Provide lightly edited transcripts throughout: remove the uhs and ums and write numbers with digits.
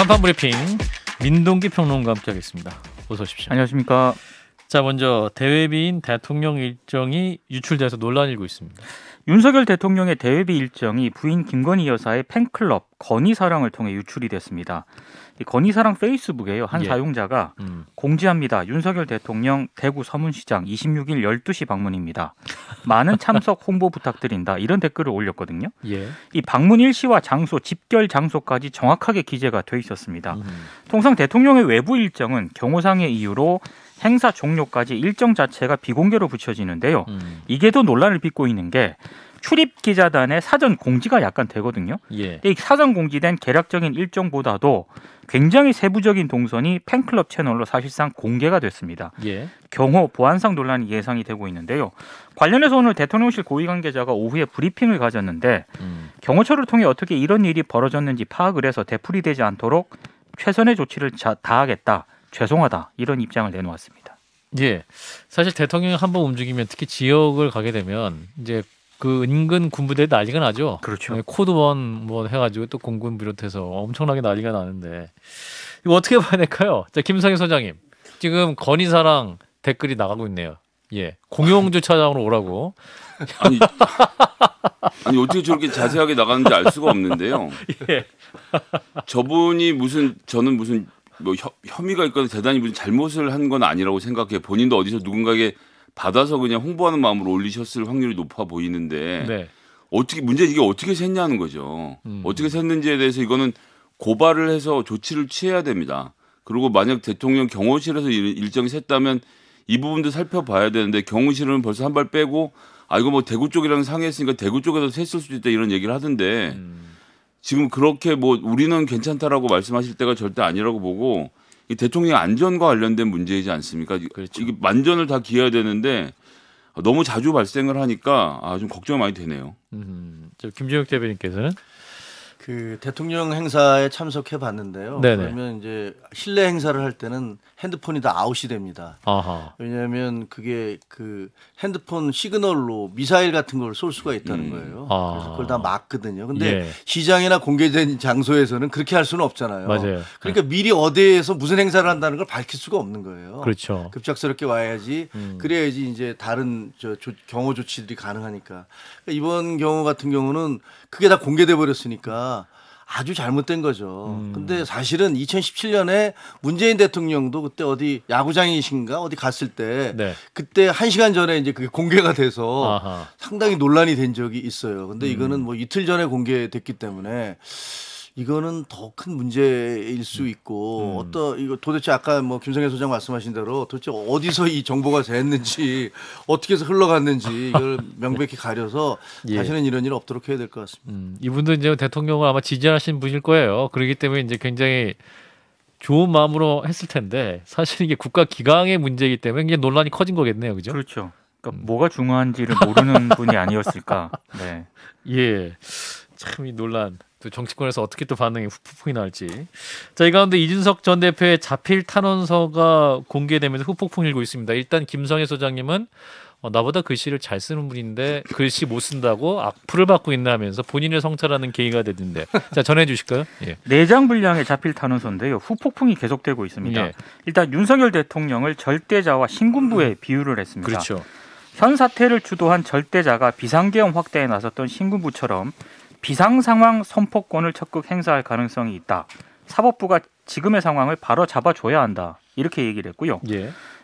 간판 브리핑 민동기 평론가와 함께하겠습니다. 어서 오십시오. 안녕하십니까. 자, 먼저 대외비인 대통령 일정이 유출돼서 논란이 일고 있습니다. 윤석열 대통령의 대외비 일정이 부인 김건희 여사의 팬클럽 건희사랑을 통해 유출이 됐습니다. 이 건희사랑 페이스북에요. 한 사용자가 공지합니다. 윤석열 대통령 대구 서문시장 26일 12시 방문입니다. 많은 참석 홍보 부탁드린다. 이런 댓글을 올렸거든요. 이 방문 일시와 장소, 집결 장소까지 정확하게 기재가 돼 있었습니다. 통상 대통령의 외부 일정은 경호상의 이유로 행사 종료까지 일정 자체가 비공개로 붙여지는데요. 이게 더 논란을 빚고 있는 게 출입 기자단의 사전 공지가 약간 되거든요. 이 사전 공지된 개략적인 일정보다도 굉장히 세부적인 동선이 팬클럽 채널로 사실상 공개가 됐습니다. 경호 보안상 논란이 예상이 되고 있는데요. 관련해서 오늘 대통령실 고위 관계자가 오후에 브리핑을 가졌는데 경호처를 통해 어떻게 이런 일이 벌어졌는지 파악을 해서 되풀이되지 않도록 최선의 조치를 다하겠다. 죄송하다. 이런 입장을 내놓았습니다. 사실 대통령이 한번 움직이면 특히 지역을 가게 되면 이제 그 은근 군부대 난리가 나죠. 그렇죠. 코드원 뭐 해가지고 또 공군 비롯해서 엄청나게 난리가 나는데 이거 어떻게 봐야 될까요? 자, 김성희 소장님, 지금 건희사랑 댓글이 나가고 있네요. 공영 주차장으로 오라고. 아니 어떻게 저렇게 자세하게 나가는지 알 수가 없는데요. 저분이 저는 무슨 뭐 혐의가 있거나 대단히 무슨 잘못을 한 건 아니라고 생각해요. 본인도 어디서 누군가에게 받아서 그냥 홍보하는 마음으로 올리셨을 확률이 높아 보이는데 이게 어떻게 샜냐는 거죠. 어떻게 샜는지에 대해서 이거는 고발을 해서 조치를 취해야 됩니다. 그리고 만약 대통령 경호실에서 일정이 샜다면 이 부분도 살펴봐야 되는데 경호실은 벌써 한 발 빼고 이거 뭐 대구 쪽이랑 상의했으니까 대구 쪽에서 샜을 수도 있다 이런 얘기를 하던데 지금 그렇게 뭐 우리는 괜찮다라고 말씀하실 때가 절대 아니라고 보고 이 대통령 안전과 관련된 문제이지 않습니까? 그렇죠. 이게 만전을 다 기해야 되는데 너무 자주 발생을 하니까 좀 걱정이 많이 되네요. 김준혁 대변인께서는 그 대통령 행사에 참석해 봤는데요. 그러면 이제 실내 행사를 할 때는 핸드폰이 다 아웃이 됩니다. 왜냐하면 그게 그 핸드폰 시그널로 미사일 같은 걸 쏠 수가 있다는 거예요. 그래서 그걸 다 막거든요. 근데 시장이나 공개된 장소에서는 그렇게 할 수는 없잖아요. 맞아요. 그러니까 미리 어디에서 무슨 행사를 한다는 걸 밝힐 수가 없는 거예요. 그렇죠. 급작스럽게 와야지. 그래야지 이제 다른 경호 조치들이 가능하니까. 그러니까 이번 경우 같은 경우는 그게 다 공개돼 버렸으니까 아주 잘못된 거죠. 근데 사실은 2017년에 문재인 대통령도 그때 어디 야구장이신가 어디 갔을 때 그때 1시간 전에 이제 그게 공개가 돼서 상당히 논란이 된 적이 있어요. 근데 이거는 뭐 이틀 전에 공개됐기 때문에 이거는 더 큰 문제일 수 있고 이거 도대체 아까 뭐 김성애 소장 말씀하신 대로 도대체 어디서 이 정보가 됐는지 어떻게 해서 흘러갔는지 이걸 명백히 가려서 다시는 이런 일 없도록 해야 될 것 같습니다. 이분도 이제 대통령을 아마 지지하시는 분일 거예요. 그렇기 때문에 이제 굉장히 좋은 마음으로 했을 텐데 사실 이게 국가 기강의 문제이기 때문에 이게 논란이 커진 거겠네요, 그죠? 그렇죠. 그러니까 뭐가 중요한지를 모르는 분이 아니었을까. 참 이 논란. 또 정치권에서 어떻게 또 반응이 후폭풍이 나올지. 자, 이 가운데 이준석 전 대표의 자필 탄원서가 공개되면서 후폭풍이 일고 있습니다. 일단 김성애 소장님은 나보다 글씨를 잘 쓰는 분인데 글씨 못 쓴다고 악플을 받고 있나 하면서 본인을 성찰하는 계기가 됐는데 자, 전해 주실까요? 4장 분량의 자필 탄원서인데요. 후폭풍이 계속되고 있습니다. 일단 윤석열 대통령을 절대자와 신군부에 비유를 했습니다. 그렇죠. 현 사태를 주도한 절대자가 비상계엄 확대에 나섰던 신군부처럼 비상상황 선포권을 적극 행사할 가능성이 있다. 사법부가 지금의 상황을 바로 잡아줘야 한다. 이렇게 얘기를 했고요.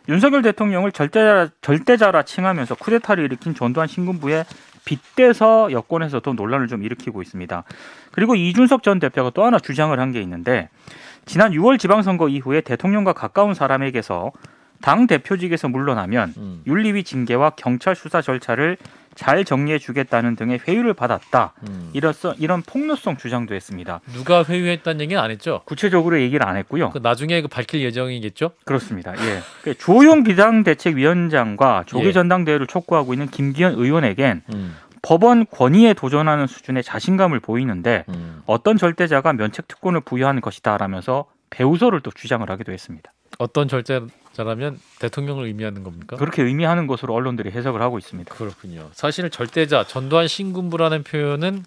윤석열 대통령을 절대자라 칭하면서 쿠데타를 일으킨 전두환 신군부에 빗대서 여권에서도 논란을 좀 일으키고 있습니다. 그리고 이준석 전 대표가 또 하나 주장을 한 게 있는데 지난 6월 지방선거 이후에 대통령과 가까운 사람에게서 당 대표직에서 물러나면 윤리위 징계와 경찰 수사 절차를 잘 정리해 주겠다는 등의 회유를 받았다. 이런 폭로성 주장도 했습니다. 누가 회유했다는 얘기는 안 했죠? 구체적으로 얘기를 안 했고요. 나중에 밝힐 예정이겠죠? 그렇습니다. 주호영 비상대책위원장과 조기 전당대회를 촉구하고 있는 김기현 의원에겐 법원 권위에 도전하는 수준의 자신감을 보이는데 어떤 절대자가 면책특권을 부여하는 것이다 라면서 배우설을 또 주장을 하기도 했습니다. 어떤 절대자라면 대통령을 의미하는 겁니까? 그렇게 의미하는 것으로 언론들이 해석을 하고 있습니다. 그렇군요. 사실 절대자, 전두환 신군부라는 표현은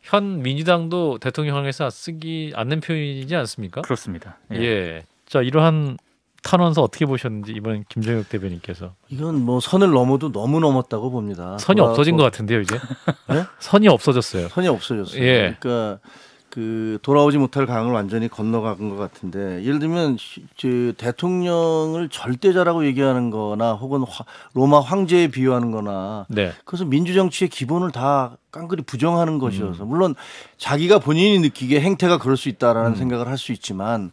현 민주당도 대통령에서 쓰기 않는 표현이지 않습니까? 그렇습니다. 예. 자, 이러한 탄원서 어떻게 보셨는지 이번 김정혁 대변인께서. 이건 뭐 선을 넘어도 너무 넘었다고 봅니다. 선이 없어진 것 같은데요, 이제. 네? 선이 없어졌어요. 선이 없어졌어요. 예. 그러니까 그 돌아오지 못할 강을 완전히 건너간 것 같은데, 예를 들면 대통령을 절대자라고 얘기하는 거나 혹은 로마 황제에 비유하는 거나 네. 그것은 민주정치의 기본을 다 깡그리 부정하는 것이어서, 물론 자기가 본인이 느끼기에 행태가 그럴 수 있다라는 생각을 할 수 있지만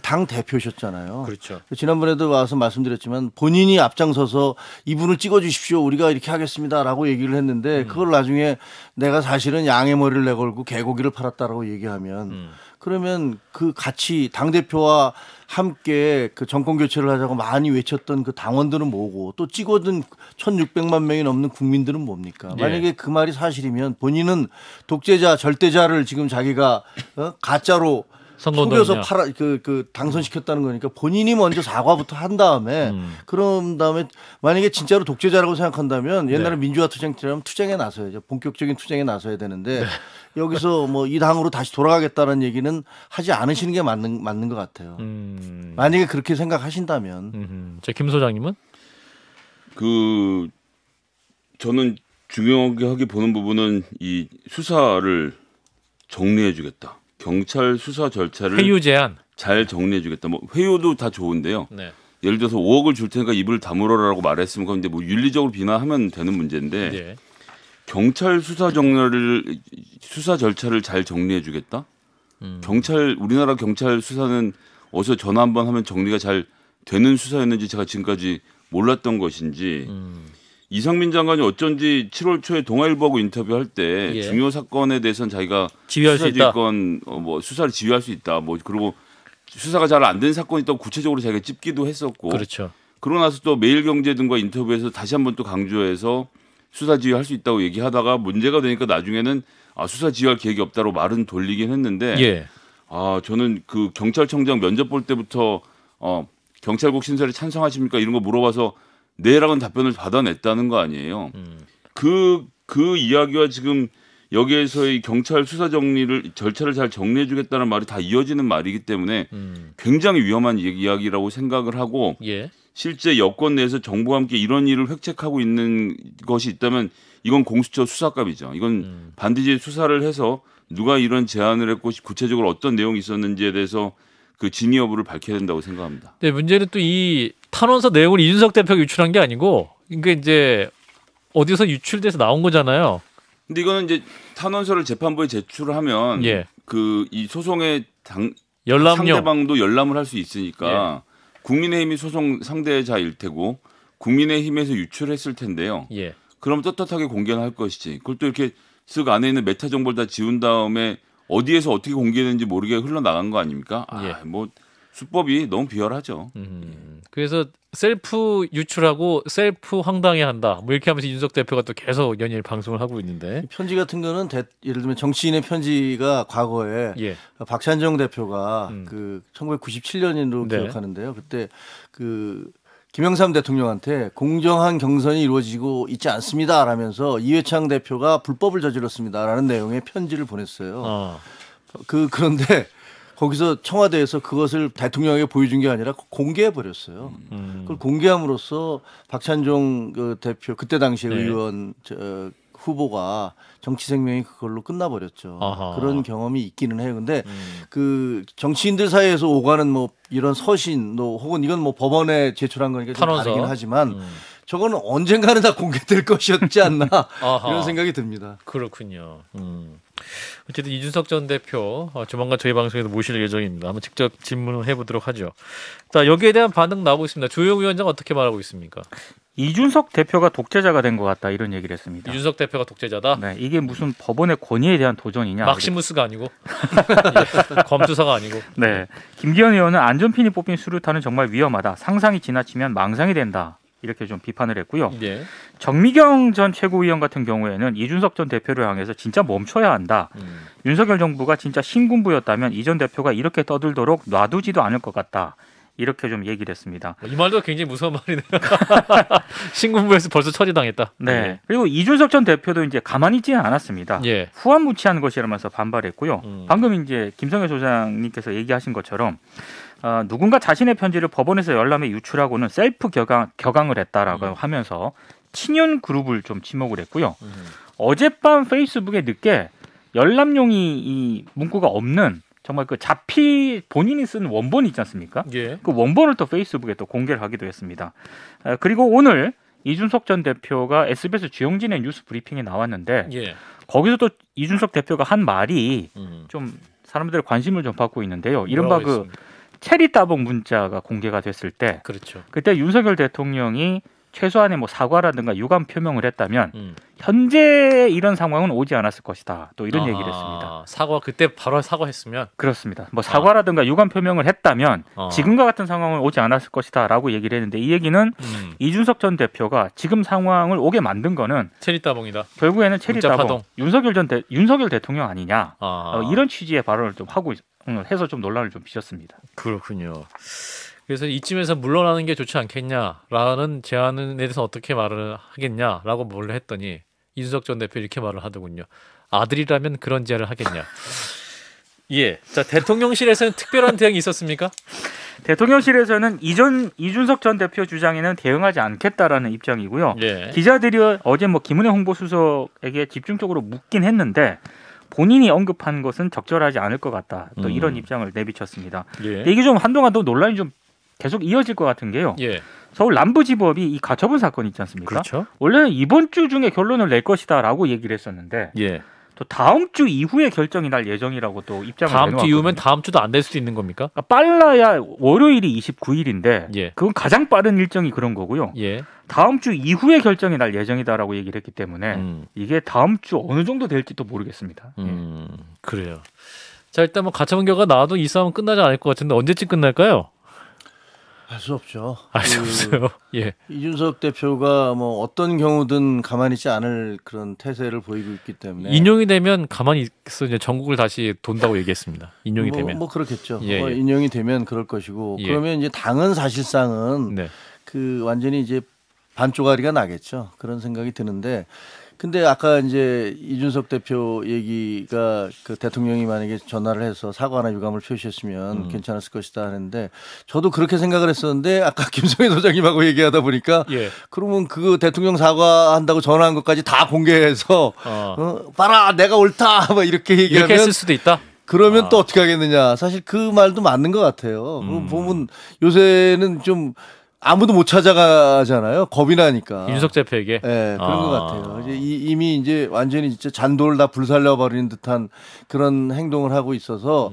당 대표셨잖아요. 그렇죠. 지난번에도 와서 말씀드렸지만 본인이 앞장서서 이분을 찍어주십시오, 우리가 이렇게 하겠습니다라고 얘기를 했는데 그걸 나중에 내가 사실은 양의 머리를 내걸고 개고기를 팔았다라고 얘기하면 그러면 그 같이 당 대표와 함께 그 정권 교체를 하자고 많이 외쳤던 그 당원들은 뭐고, 또 찍어든 1,600만 명이 넘는 국민들은 뭡니까? 예. 만약에 그 말이 사실이면 본인은 독재자, 절대자를 지금 자기가 가짜로 속여서 당선시켰다는 거니까 본인이 먼저 사과부터 한 다음에 그런 다음에 만약에 진짜로 독재자라고 생각한다면 옛날에 민주화 투쟁처럼 투쟁에 나서야죠. 본격적인 투쟁에 나서야 되는데 여기서 뭐 이 당으로 다시 돌아가겠다는 얘기는 하지 않으시는 게 맞는 것 같아요. 만약에 그렇게 생각하신다면. 자, 김 소장님은? 저는 중요하게 보는 부분은 이 수사를 정리해주겠다. 경찰 수사 절차를 회유 제한 잘 정리해주겠다. 뭐 회유도 다 좋은데요. 네. 예를 들어서 5억을 줄 테니까 입을 다물어라라고 말했으면 그건 이제 뭐 윤리적으로 비난하면 되는 문제인데 네. 경찰 수사 절차를 잘 정리해주겠다. 우리나라 경찰 수사는 어디서 전화 한번 하면 정리가 잘 되는 수사였는지 제가 지금까지 몰랐던 것인지. 이상민 장관이 어쩐지 7월 초에 동아일보하고 인터뷰할 때 예. 중요 사건에 대해서는 자기가 지휘할 수 있다. 뭐 수사를 지휘할 수 있다. 뭐 그리고 수사가 잘 안 된 사건이 또 구체적으로 자기가 찝기도 했었고. 그렇죠. 그러고 나서 또 매일경제 등과 인터뷰에서 다시 한번 또 강조해서 수사 지휘할 수 있다고 얘기하다가 문제가 되니까 나중에는 수사 지휘할 계획이 없다고 말은 돌리긴 했는데. 예. 저는 그 경찰청장 면접 볼 때부터 경찰국 신설에 찬성하십니까 이런 거 물어봐서 네라는 답변을 받아냈다는 거 아니에요. 그 이야기와 지금 여기에서의 경찰 수사 절차를 잘 정리해주겠다는 말이 다 이어지는 말이기 때문에 굉장히 위험한 이야기라고 생각을 하고 예. 실제 여권 내에서 정부와 함께 이런 일을 획책하고 있는 것이 있다면 이건 공수처 수사감이죠. 이건 반드시 수사를 해서 누가 이런 제안을 했고 구체적으로 어떤 내용이 있었는지에 대해서 그 진위 여부를 밝혀야 된다고 생각합니다. 네, 문제는 또 이 탄원서 내용을 이준석 대표가 유출한 게 아니고 이게 이제 어디서 유출돼서 나온 거잖아요. 근데 이거는 이제 탄원서를 재판부에 제출하면 예. 이 소송의 열람용. 상대방도 열람을 할 수 있으니까 예. 국민의힘이 소송 상대자일 테고 국민의힘에서 유출했을 텐데요. 예. 그럼 떳떳하게 공개는 할 것이지. 그걸 또 이렇게 쓱 안에 있는 메타 정보를 다 지운 다음에 어디에서 어떻게 공개되는지 모르게 흘러나간 거 아닙니까? 예. 뭐 수법이 너무 비열하죠. 그래서 셀프 유출하고 셀프 황당해한다. 뭐 이렇게 하면서 이준석 대표가 또 계속 연일 방송을 하고 있는데. 편지 같은 거는 예를 들면 정치인의 편지가 과거에 예. 박찬정 대표가 그 1997년으로 네. 기억하는데요. 그때 그 김영삼 대통령한테 공정한 경선이 이루어지고 있지 않습니다라면서 이회창 대표가 불법을 저질렀습니다라는 내용의 편지를 보냈어요. 그런데 거기서 청와대에서 그것을 대통령에게 보여준 게 아니라 공개해 버렸어요. 그걸 공개함으로써 박찬종 그 대표 그때 당시에 네. 의원 후보가 정치 생명이 그걸로 끝나버렸죠. 그런 경험이 있기는 해요. 근데 그 정치인들 사이에서 오가는 뭐 이런 서신, 혹은 이건 뭐 법원에 제출한 거니까 좀 탄원서. 다르긴 하지만 저거는 언젠가는 다 공개될 것이었지 않나 이런 생각이 듭니다. 그렇군요. 어쨌든 이준석 전 대표 조만간 저희 방송에도 모실 예정입니다. 한번 직접 질문을 해보도록 하죠. 자, 여기에 대한 반응 나오고 있습니다. 조영 위원장 어떻게 말하고 있습니까? 이준석 대표가 독재자가 된 것 같다 이런 얘기를 했습니다. 이준석 대표가 독재자다? 네, 이게 무슨 법원의 권위에 대한 도전이냐? 막시무스가 아니고 예, 검투사가 아니고. 네, 김기현 의원은 안전핀이 뽑힌 수류탄은 정말 위험하다. 상상이 지나치면 망상이 된다. 이렇게 좀 비판을 했고요. 예. 정미경 전 최고위원 같은 경우에는 이준석 전 대표를 향해서 진짜 멈춰야 한다. 윤석열 정부가 진짜 신군부였다면 이 전 대표가 이렇게 떠들도록 놔두지도 않을 것 같다. 이렇게 좀 얘기를 했습니다. 이 말도 굉장히 무서운 말이네요. 신군부에서 벌써 처리당했다. 네. 그리고 이준석 전 대표도 이제 가만히 있지는 않았습니다. 예. 후한무치한 것이라면서 반발했고요. 방금 이제 김성애 소장님께서 얘기하신 것처럼 누군가 자신의 편지를 법원에서 열람해 유출하고는 셀프 격앙을 했다라고 하면서 친윤 그룹을 좀 지목을 했고요. 어젯밤 페이스북에 늦게 열람용이 이 문구가 없는 정말 그 자필 본인이 쓴 원본이 있지 않습니까? 예. 그 원본을 또 페이스북에 또 공개를 하기도 했습니다. 그리고 오늘 이준석 전 대표가 SBS 주영진의 뉴스 브리핑에 나왔는데 예. 거기서 거기서 또 이준석 대표가 한 말이 좀 사람들의 관심을 좀 받고 있는데요. 이른바 그 했습니까? 체리 따봉 문자가 공개가 됐을 때 그렇죠. 그때 윤석열 대통령이 최소한의 뭐 사과라든가 유감 표명을 했다면 현재 이런 상황은 오지 않았을 것이다. 또 이런 얘기를 했습니다. 사과 그때 바로 사과했으면 그렇습니다. 뭐 사과라든가 유감 표명을 했다면 지금과 같은 상황은 오지 않았을 것이다라고 얘기를 했는데 이 얘기는 이준석 전 대표가 지금 상황을 오게 만든 거는 체리따봉이다. 결국에는 체리 따봉 문자파동. 윤석열 대통령 아니냐 아. 이런 취지의 발언을 좀 하고 해서 좀 논란을 좀 빚었습니다. 그렇군요. 그래서 이쯤에서 물러나는 게 좋지 않겠냐라는 제안에 대해서 어떻게 말을 하겠냐라고 몰래 했더니 이준석 전 대표 이렇게 말을 하더군요. 아들이라면 그런 제안을 하겠냐. 예. 자, 대통령실에서는 특별한 대응이 있었습니까? 대통령실에서는 이준석 전 대표 주장에는 대응하지 않겠다라는 입장이고요. 예. 기자들이 어제 뭐 김은혜 홍보수석에게 집중적으로 묻긴 했는데 본인이 언급한 것은 적절하지 않을 것 같다. 또 이런 입장을 내비쳤습니다. 예. 이게 좀 한동안 또 논란이 좀 계속 이어질 것 같은 게요. 예. 서울 남부지법이 이 가처분 사건 있지 않습니까? 그렇죠. 원래는 이번 주 중에 결론을 낼 것이다라고 얘기를 했었는데 예. 또 다음 주 이후에 결정이 날 예정이라고 또 입장을 다음 주 내놓았거든요. 이후면 다음 주도 안 될 수도 있는 겁니까? 그러니까 빨라야 월요일이 29일인데 예. 그건 가장 빠른 일정이 그런 거고요. 예. 다음 주 이후에 결정이 날 예정이다라고 얘기를 했기 때문에 이게 다음 주 어느 정도 될지도 모르겠습니다. 그래요. 자, 일단 뭐 가처분 결과 나와도 이 싸움은 끝나지 않을 것 같은데 언제쯤 끝날까요? 할 수 없죠. 알 수 없어요. 예. 이준석 대표가 뭐 어떤 경우든 가만히 있지 않을 그런 태세를 보이고 있기 때문에 인용이 되면 가만히 있어 이제 전국을 다시 돈다고 얘기했습니다. 인용이 되면. 뭐 그렇겠죠. 예, 예. 인용이 되면 그럴 것이고 예. 그러면 이제 당은 사실상은 네. 그 완전히 이제 반쪽아리가 나겠죠. 그런 생각이 드는데 근데 아까 이제 이준석 대표 얘기가 그 대통령이 만약에 전화를 해서 사과나 유감을 표시했으면 괜찮았을 것이다 하는데 저도 그렇게 생각을 했었는데 아까 김성애 소장님하고 얘기하다 보니까 예. 그러면 그 대통령 사과한다고 전화한 것까지 다 공개해서 봐라 내가 옳다 막 이렇게 얘기하면 이렇게 했을 수도 있다. 그러면 또 어떻게 하겠느냐. 사실 그 말도 맞는 것 같아요. 보면 요새는 좀 아무도 못 찾아가잖아요. 겁이 나니까. 이준석 대표에게. 네, 그런 것 같아요. 이제 이미 이제 완전히 진짜 잔도를 다 불살려 버리는 듯한 그런 행동을 하고 있어서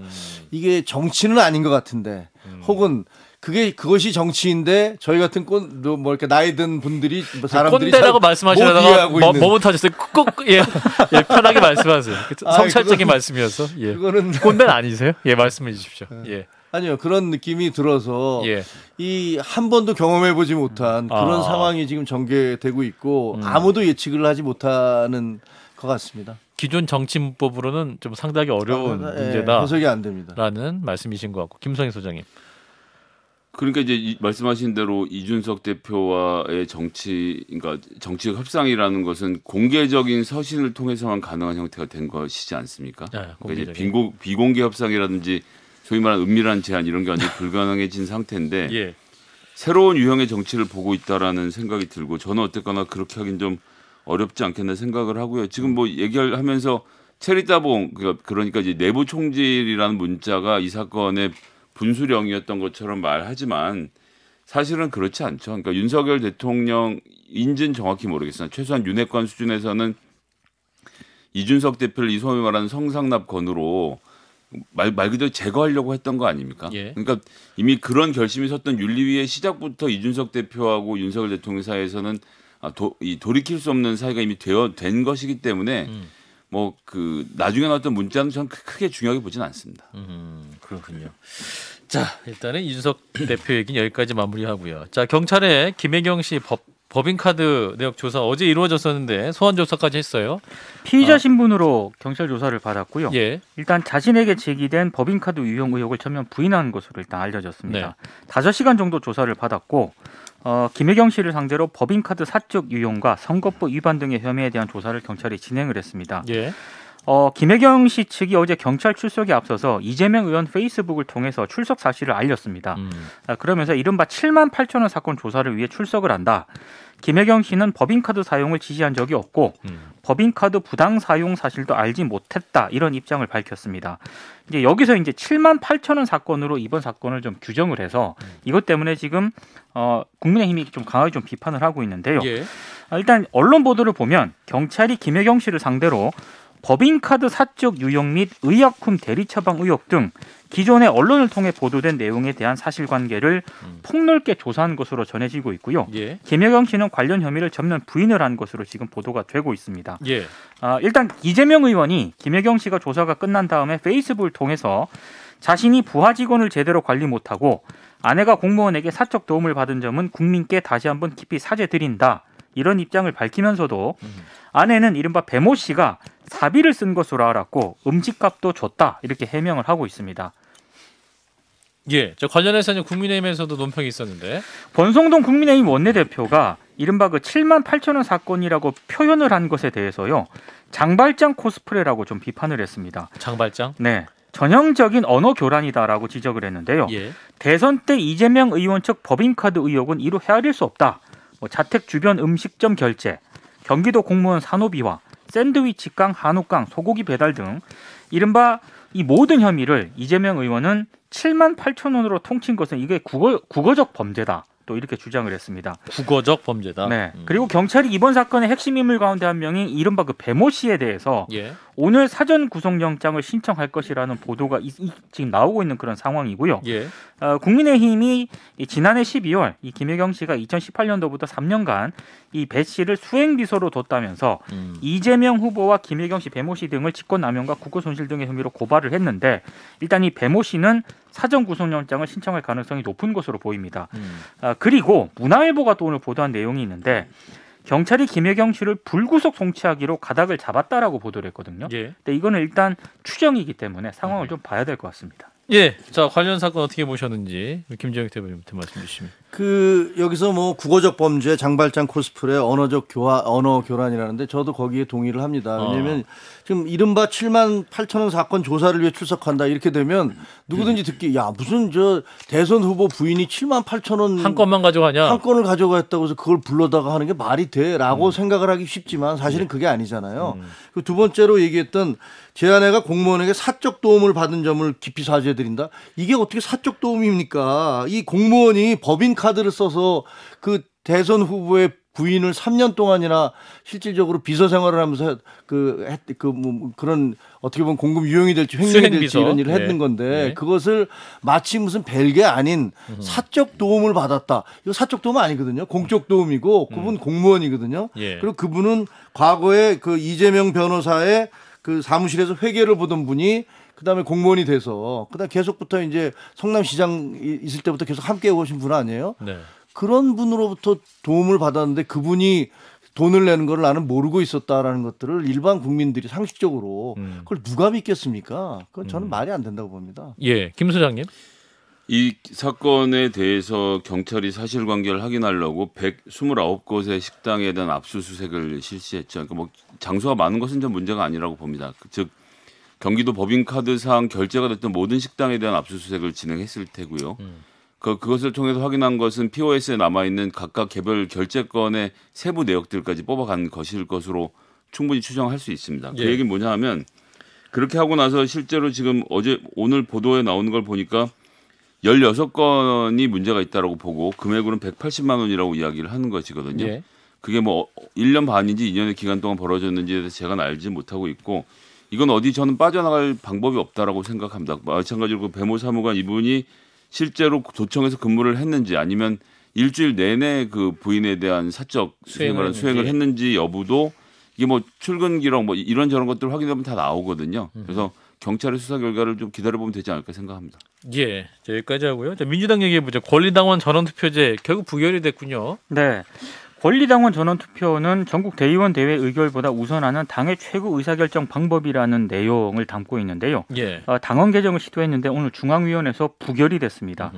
이게 정치는 아닌 것 같은데, 혹은 그것이 정치인데 저희 같은 뭐 이렇게 나이 든 분들이 뭐 사람들이 꼰대라고 말씀하시다가 머뭇하셨어요. 꼭 예, 편하게 말씀하세요. 성찰적인 말씀이어서. 예. 그거는 꼰대는 아니세요? 예, 말씀해 주십시오. 예. 아니요, 그런 느낌이 들어서 예. 이 한 번도 경험해보지 못한 그런 상황이 지금 전개되고 있고 아무도 예측을 하지 못하는 것 같습니다. 기존 정치문법으로는 좀 상당히 어려운 문제다. 해석이 안 됩니다. 라는 말씀이신 것 같고 김성희 소장님. 그러니까 이제 말씀하신 대로 이준석 대표와의 그러니까 정치적 협상이라는 것은 공개적인 서신을 통해서만 가능한 형태가 된 것이지 않습니까? 네, 그러니까 이제 비공개 협상이라든지 소위 말하는 은밀한 제안 이런 게 완전히 불가능해진 상태인데 예. 새로운 새로운 유형의 정치를 보고 있다라는 생각이 들고 저는 어쨌거나 그렇게 하긴 좀 어렵지 않겠나 생각을 하고요. 지금 뭐 얘기하면서 체리따봉 그러니까 이제 내부 총질이라는 문자가 이 사건의 분수령이었던 것처럼 말하지만 사실은 그렇지 않죠. 그러니까 윤석열 대통령인지는 정확히 모르겠으나 최소한 윤핵관 수준에서는 이준석 대표를 이 소위 말하는 성상납 건으로 말 그대로 제거하려고 했던 거 아닙니까? 예. 그러니까 이미 그런 결심이 섰던 윤리위의 시작부터 이준석 대표하고 윤석열 대통령 사이에서는 돌이킬 수 없는 사이가 이미 된 것이기 때문에 뭐 그 나중에 나왔던 문자는 저는 크게 중요하게 보진 않습니다. 그렇군요. 자, 일단은 이준석 대표 얘기는 여기까지 마무리하고요. 자, 경찰의 김혜경 씨 법인카드 내역 조사 어제 이루어졌었는데 소환 조사까지 했어요. 피의자 신분으로 경찰 조사를 받았고요. 예. 일단 자신에게 제기된 법인카드 유용 의혹을 전면 부인한 것으로 일단 알려졌습니다. 네. 5시간 정도 조사를 받았고 김혜경 씨를 상대로 법인카드 사적 유용과 선거법 위반 등의 혐의에 대한 조사를 경찰이 진행을 했습니다. 예. 김혜경 씨 측이 어제 경찰 출석에 앞서서 이재명 의원 페이스북을 통해서 출석 사실을 알렸습니다. 그러면서 이른바 7만 8천 원 사건 조사를 위해 출석을 한다. 김혜경 씨는 법인카드 사용을 지시한 적이 없고 법인카드 부당 사용 사실도 알지 못했다. 이런 입장을 밝혔습니다. 이제 여기서 이제 7만 8천 원 사건으로 이번 사건을 좀 규정을 해서 이것 때문에 지금 국민의힘이 좀 강하게 좀 비판을 하고 있는데요. 예. 일단 언론 보도를 보면 경찰이 김혜경 씨를 상대로 법인카드 사적 유용 및 의약품 대리 처방 의혹 등 기존의 언론을 통해 보도된 내용에 대한 사실관계를 폭넓게 조사한 것으로 전해지고 있고요. 예. 김혜경 씨는 관련 혐의를 전면 부인을 한 것으로 지금 보도가 되고 있습니다. 예. 일단 이재명 의원이 김혜경 씨가 조사가 끝난 다음에 페이스북을 통해서 자신이 부하 직원을 제대로 관리 못하고 아내가 공무원에게 사적 도움을 받은 점은 국민께 다시 한번 깊이 사죄드린다. 이런 입장을 밝히면서도 아내는 이른바 배모 씨가 사비를 쓴 것으로 알았고 음식값도 줬다 이렇게 해명을 하고 있습니다. 예, 저 관련해서는 국민의힘에서도 논평이 있었는데 권성동 국민의힘 원내대표가 이른바 그 7만 8천 원 사건이라고 표현을 한 것에 대해서요 장발장 코스프레라고 좀 비판을 했습니다. 장발장? 네, 전형적인 언어 교란이다라고 지적을 했는데요. 예. 대선 때 이재명 의원 측 법인카드 의혹은 이루 헤아릴 수 없다. 자택 주변 음식점 결제, 경기도 공무원 산호비화, 샌드위치깡, 한우깡, 소고기 배달 등 이른바 이 모든 혐의를 이재명 의원은 7만 8천 원으로 통친 것은 이게 국어적 범죄다. 또 이렇게 주장을 했습니다. 국어적 범죄다. 네. 그리고 경찰이 이번 사건의 핵심 인물 가운데 한 명인 이른바 그 배모 씨에 대해서 예. 오늘 사전 구속영장을 신청할 것이라는 보도가 지금 나오고 있는 그런 상황이고요. 예. 국민의힘이 지난해 12월 이 김혜경 씨가 2018년도부터 3년간 이 배 씨를 수행비서로 뒀다면서 이재명 후보와 김혜경 씨, 배모 씨 등을 직권남용과 국고손실 등의 혐의로 고발을 했는데 일단 이 배모 씨는 사전 구속영장을 신청할 가능성이 높은 것으로 보입니다. 그리고 문화일보가 또 오늘 보도한 내용이 있는데 경찰이 김혜경 씨를 불구속 송치하기로 가닥을 잡았다라고 보도를 했거든요. 예. 근데 이거는 일단 추정이기 때문에 상황을 좀 봐야 될 것 같습니다. 예. 자, 관련 사건 어떻게 보셨는지 김정익 대표님부터 말씀 주시면. 여기서 뭐 국어적 범죄, 장발장 코스프레, 언어 교란이라는데 저도 거기에 동의를 합니다. 왜냐하면 지금 이른바 7만 8천 원 사건 조사를 위해 출석한다 이렇게 되면 누구든지 듣기 야 무슨 저 대선 후보 부인이 7만 8천 원 한 건만 가져가냐? 한 건을 가져갔다고 해서 그걸 불러다가 하는 게 말이 돼라고 생각을 하기 쉽지만 사실은 그게 아니잖아요. 그리고 두 번째로 얘기했던 제 아내가 공무원에게 사적 도움을 받은 점을 깊이 사죄드린다. 이게 어떻게 사적 도움입니까? 이 공무원이 법인 카드를 써서 그 대선 후보의 부인을 3년 동안이나 실질적으로 비서 생활을 하면서 그런 어떻게 보면 공금 유용이 될지 횡령이 될지 이런 일을 했는 건데 네. 그것을 마치 무슨 별게 아닌 사적 도움을 받았다. 이거 사적 도움 아니거든요. 공적 도움이고 그분 공무원이거든요. 예. 그리고 그분은 과거에 그 이재명 변호사의 그 사무실에서 회계를 보던 분이 그다음에 공무원이 돼서 그다음 계속부터 이제 성남시장 있을 때부터 계속 함께 오신 분 아니에요? 네. 그런 분으로부터 도움을 받았는데 그분이 돈을 내는 걸 나는 모르고 있었다라는 것들을 일반 국민들이 상식적으로 그걸 누가 믿겠습니까? 그건 저는 말이 안 된다고 봅니다. 예, 김 소장님. 이 사건에 대해서 경찰이 사실관계를 확인하려고 129곳의 식당에 대한 압수수색을 실시했죠. 그러니까 뭐 장소가 많은 것은 좀 문제가 아니라고 봅니다. 즉 경기도 법인카드상 결제가 됐던 모든 식당에 대한 압수수색을 진행했을 테고요. 그것을 통해서 확인한 것은 POS에 남아있는 각각 개별 결제건의 세부 내역들까지 뽑아간 것일 것으로 충분히 추정할 수 있습니다. 그 예. 얘기는 뭐냐 하면 그렇게 하고 나서 실제로 지금 오늘 보도에 나오는 걸 보니까 16건이 문제가 있다라고 보고 금액으로는 180만 원이라고 이야기를 하는 것이거든요. 예. 그게 뭐 1년 반인지 2년의 기간 동안 벌어졌는지에 대해서 제가 알지 못하고 있고 이건 어디 저는 빠져나갈 방법이 없다라고 생각합니다. 마찬가지로 그 배모 사무관 이분이 실제로 도청에서 근무를 했는지 아니면 일주일 내내 그 부인에 대한 사적 수행을 했는지 여부도 이게 뭐 출근 기록 뭐 이런저런 것들 확인하면 다 나오거든요. 그래서 경찰의 수사 결과를 좀 기다려보면 되지 않을까 생각합니다. 예, 자, 여기까지 하고요. 자, 민주당 얘기해보죠. 권리당원 전원투표제 결국 부결이 됐군요. 네. 권리당원 전원투표는 전국 대의원 대회 의결보다 우선하는 당의 최고 의사결정 방법이라는 내용을 담고 있는데요. 예. 당원 개정을 시도했는데 오늘 중앙위원회에서 부결이 됐습니다.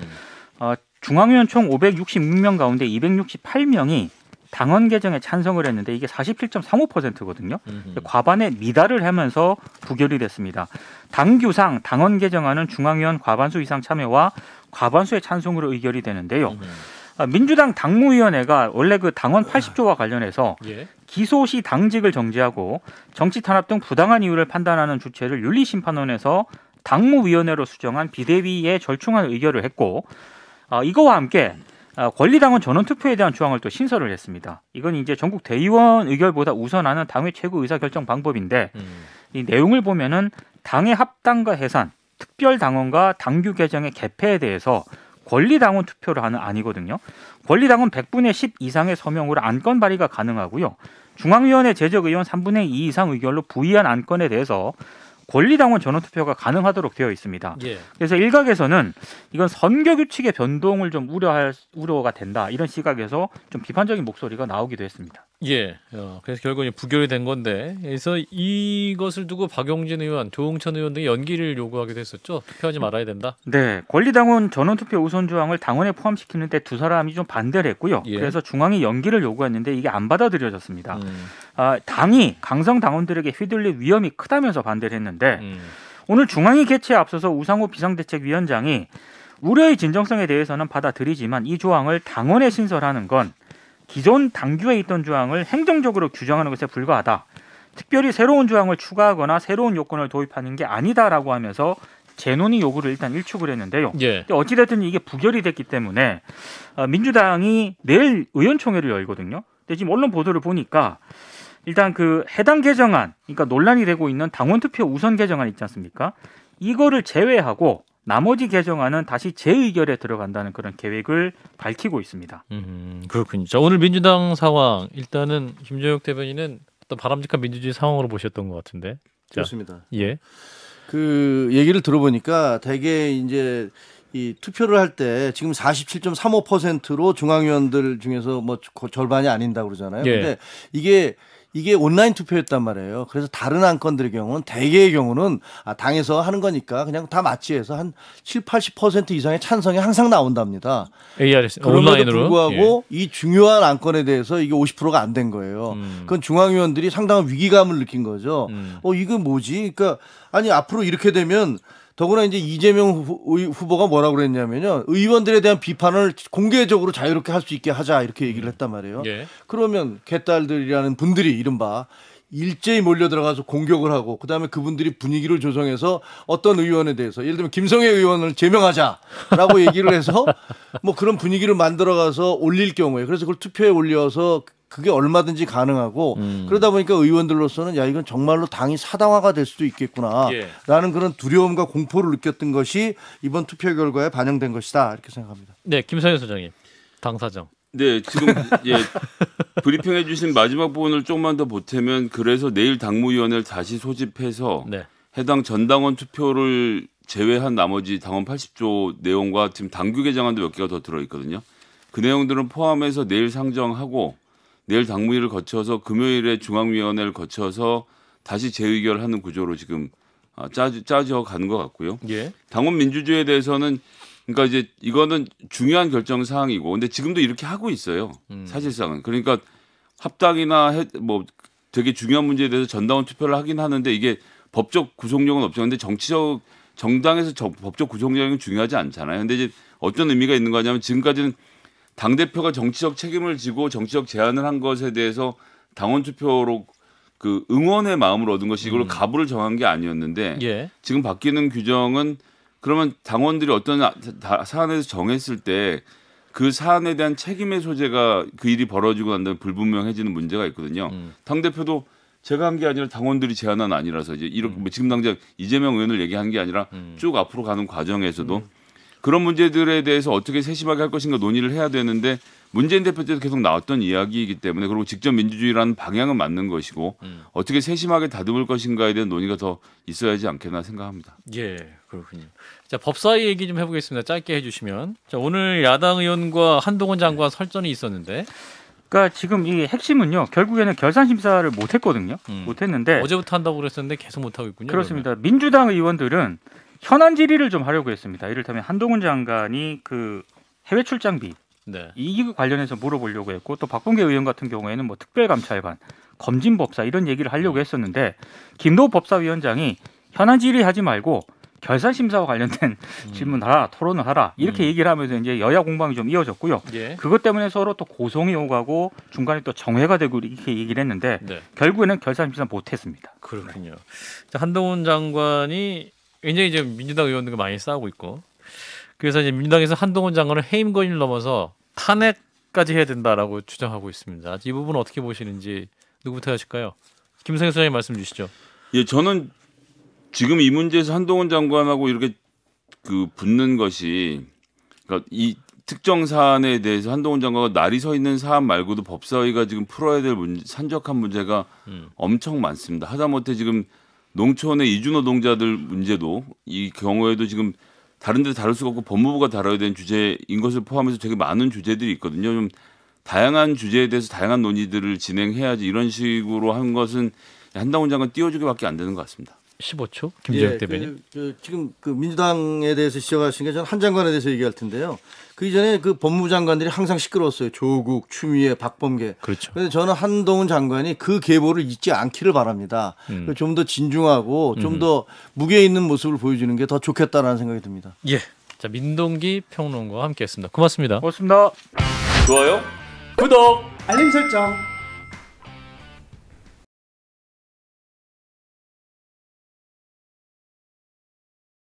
중앙위원 총 566명 가운데 268명이 당원 개정에 찬성을 했는데 이게 47.35%거든요. 과반에 미달을 하면서 부결이 됐습니다. 당규상 당원 개정안은 중앙위원 과반수 이상 참여와 과반수의 찬성으로 의결이 되는데요. 민주당 당무위원회가 원래 그 당원 80조와 관련해서 예. 기소 시 당직을 정지하고 정치 탄압 등 부당한 이유를 판단하는 주체를 윤리심판원에서 당무위원회로 수정한 비대위에 절충한 의결을 했고 이거와 함께 권리당원 전원투표에 대한 조항을 또 신설을 했습니다. 이건 이제 전국 대의원 의결보다 우선하는 당의 최고 의사결정 방법인데 이 내용을 보면은 당의 합당과 해산, 특별당원과 당규 개정의 개폐에 대해서 권리당원 투표를 하는 아니거든요. 권리당원 100분의 10 이상의 서명으로 안건 발의가 가능하고요. 중앙위원회 제적의원 3분의 2 이상 의결로 부의한 안건에 대해서 권리당원 전원투표가 가능하도록 되어 있습니다. 예. 그래서 일각에서는 이건 선거 규칙의 변동을 좀 우려가 된다 이런 시각에서 좀 비판적인 목소리가 나오기도 했습니다. 예. 그래서 결국은 부결이 된 건데, 그래서 이것을 두고 박용진 의원, 조응천 의원 등이 연기를 요구하기도 했었죠. 투표하지 말아야 된다. 네, 권리당원 전원투표 우선 조항을 당원에 포함시키는데 두 사람이 좀 반대를 했고요. 예. 그래서 중앙이 연기를 요구했는데 이게 안 받아들여졌습니다. 당이 강성 당원들에게 휘둘릴 위험이 크다면서 반대를 했는데 오늘 중앙위 개최에 앞서서 우상호 비상대책위원장이 우려의 진정성에 대해서는 받아들이지만 이 조항을 당원에 신설하는 건 기존 당규에 있던 조항을 행정적으로 규정하는 것에 불과하다. 특별히 새로운 조항을 추가하거나 새로운 요건을 도입하는 게 아니다라고 하면서 재논의 요구를 일단 일축을 했는데요. 예. 어찌됐든 이게 부결이 됐기 때문에 민주당이 내일 의원총회를 열거든요. 근데 지금 언론 보도를 보니까 일단 그 해당 개정안, 그러니까 논란이 되고 있는 당원투표 우선 개정안 있지 않습니까? 이거를 제외하고 나머지 개정안은 다시 재의결에 들어간다는 그런 계획을 밝히고 있습니다. 그렇군요. 자, 오늘 민주당 상황 일단은 김종혁 대변인은 어떤 바람직한 민주주의 상황으로 보셨던 것 같은데. 자, 그렇습니다. 예. 그 얘기를 들어보니까 대개 이제 이 투표를 할 때 지금 47.35%로 중앙위원들 중에서 뭐 절반이 아닌다고 그러잖아요. 예. 근데 이게 온라인 투표였단 말이에요. 그래서 다른 안건들의 경우는 대개의 경우는 당에서 하는 거니까 그냥 다 맞지해서 한 7, 80% 이상의 찬성이 항상 나온답니다. ARS 그럼에도 온라인으로 불구하고 이 중요한 안건에 대해서 이게 50%가 안 된 거예요. 그건 중앙위원들이 상당한 위기감을 느낀 거죠. 이거 뭐지? 그러니까 아니 앞으로 이렇게 되면 더구나 이제 이재명 후보가 뭐라고 그랬냐면요. 의원들에 대한 비판을 공개적으로 자유롭게 할 수 있게 하자 이렇게 얘기를 했단 말이에요. 예. 그러면 개딸들이라는 분들이 이른바 일제히 몰려 들어가서 공격을 하고 그다음에 그분들이 분위기를 조성해서 어떤 의원에 대해서 예를 들면 김성애 의원을 제명하자라고 얘기를 해서 뭐 그런 분위기를 만들어가서 올릴 경우에 그래서 그걸 투표에 올려서 그게 얼마든지 가능하고 그러다 보니까 의원들로서는 야 이건 정말로 당이 사당화가 될 수도 있겠구나라는 그런 두려움과 공포를 느꼈던 것이 이번 투표 결과에 반영된 것이다 이렇게 생각합니다. 네, 김성현 소장님 당사정. 네, 지금 브리핑해 주신 마지막 부분을 조금만 더 보태면 그래서 내일 당무위원회를 다시 소집해서 네. 해당 전당원 투표를 제외한 나머지 당원 80조 내용과 지금 당규 개정안도 몇 개가 더 들어있거든요. 그 내용들은 포함해서 내일 상정하고 내일 당무위를 거쳐서 금요일에 중앙위원회를 거쳐서 다시 재의결하는 구조로 지금 짜져 가는 것 같고요. 예. 당원 민주주의에 대해서는 그러니까 이제 이거는 중요한 결정 사항이고, 근데 지금도 이렇게 하고 있어요. 사실상은 그러니까 합당이나 뭐 되게 중요한 문제에 대해서 전당원 투표를 하긴 하는데 이게 법적 구속력은 없죠. 근데 정치적 정당에서 법적 구속력은 중요하지 않잖아요. 근데 이제 어떤 의미가 있는 거냐면 지금까지는 당 대표가 정치적 책임을 지고 정치적 제안을 한 것에 대해서 당원 투표로 그 응원의 마음을 얻은 것이 이걸로 가부를 정한 게 아니었는데 예. 지금 바뀌는 규정은 그러면 당원들이 어떤 사안에서 정했을 때 그 사안에 대한 책임의 소재가 그 일이 벌어지고 난 다음에 불분명해지는 문제가 있거든요. 당 대표도 제가 한 게 아니라 당원들이 제안한 아니라서 이제 이렇게 지금 당장 이재명 의원을 얘기한 게 아니라 쭉 앞으로 가는 과정에서도 그런 문제들에 대해서 어떻게 세심하게 할 것인가 논의를 해야 되는데 문재인 대표 때도 계속 나왔던 이야기이기 때문에 그리고 직접 민주주의라는 방향은 맞는 것이고 어떻게 세심하게 다듬을 것인가에 대한 논의가 더 있어야지 않겠나 생각합니다. 예, 그렇군요. 자, 법사위 얘기 좀 해보겠습니다. 짧게 해주시면. 자, 오늘 야당 의원과 한동훈 장관 설전이 있었는데. 그러니까 지금 이 핵심은요. 결국에는 결산 심사를 못했거든요. 못했는데 어제부터 한다고 그랬었는데 계속 못 하고 있군요. 그렇습니다. 그러면. 민주당 의원들은 현안 질의를 좀 하려고 했습니다. 이를테면 한동훈 장관이 그 해외 출장비 네. 이 관련해서 물어보려고 했고 또 박범계 의원 같은 경우에는 뭐 특별감찰관, 검진법사 이런 얘기를 하려고 했었는데 김도우 법사위원장이 현안 질의하지 말고 결산 심사와 관련된 질문하라, 토론을 하라 이렇게 얘기를 하면서 이제 여야 공방이 좀 이어졌고요. 예. 그것 때문에 서로 또 고성이 오가고 중간에 또 정회가 되고 이렇게 얘기를 했는데 네. 결국에는 결산 심사 못했습니다. 그렇군요. 자, 한동훈 장관이 굉장히 이제 민주당 의원들과 많이 싸우고 있고 그래서 이제 민주당에서 한동훈 장관을 해임 건의를 넘어서 탄핵까지 해야 된다라고 주장하고 있습니다. 이 부분 어떻게 보시는지 누구부터 하실까요? 김성현 소장님 말씀 주시죠. 예, 저는 지금 이 문제에서 한동훈 장관하고 이렇게 그 붙는 것이 그러니까 이 특정 사안에 대해서 한동훈 장관과 날이 서 있는 사안 말고도 법사위가 지금 풀어야 될 문제, 산적한 문제가 엄청 많습니다. 하다못해 지금 농촌의 이주노동자들 문제도 이 경우에도 지금 다른 데 다룰 수가 없고 법무부가 다뤄야 되는 주제인 것을 포함해서 되게 많은 주제들이 있거든요. 좀 다양한 주제에 대해서 다양한 논의들을 진행해야지 이런 식으로 한 것은 한동훈 장관 띄워주기밖에 안 되는 것 같습니다. 15초 김재혁 대변인. 지금 그 민주당에 대해서 지적하신 게 저는 한 장관에 대해서 얘기할 텐데요. 그 이전에 그 법무부 장관들이 항상 시끄러웠어요. 조국, 추미애, 박범계. 그렇죠. 그래서 저는 한동훈 장관이 그 계보를 잊지 않기를 바랍니다. 좀 더 진중하고 좀 더 무게 있는 모습을 보여주는 게 더 좋겠다라는 생각이 듭니다. 예. 자, 민동기 평론가와 함께했습니다. 고맙습니다. 고맙습니다. 좋아요. 구독. 알림 설정.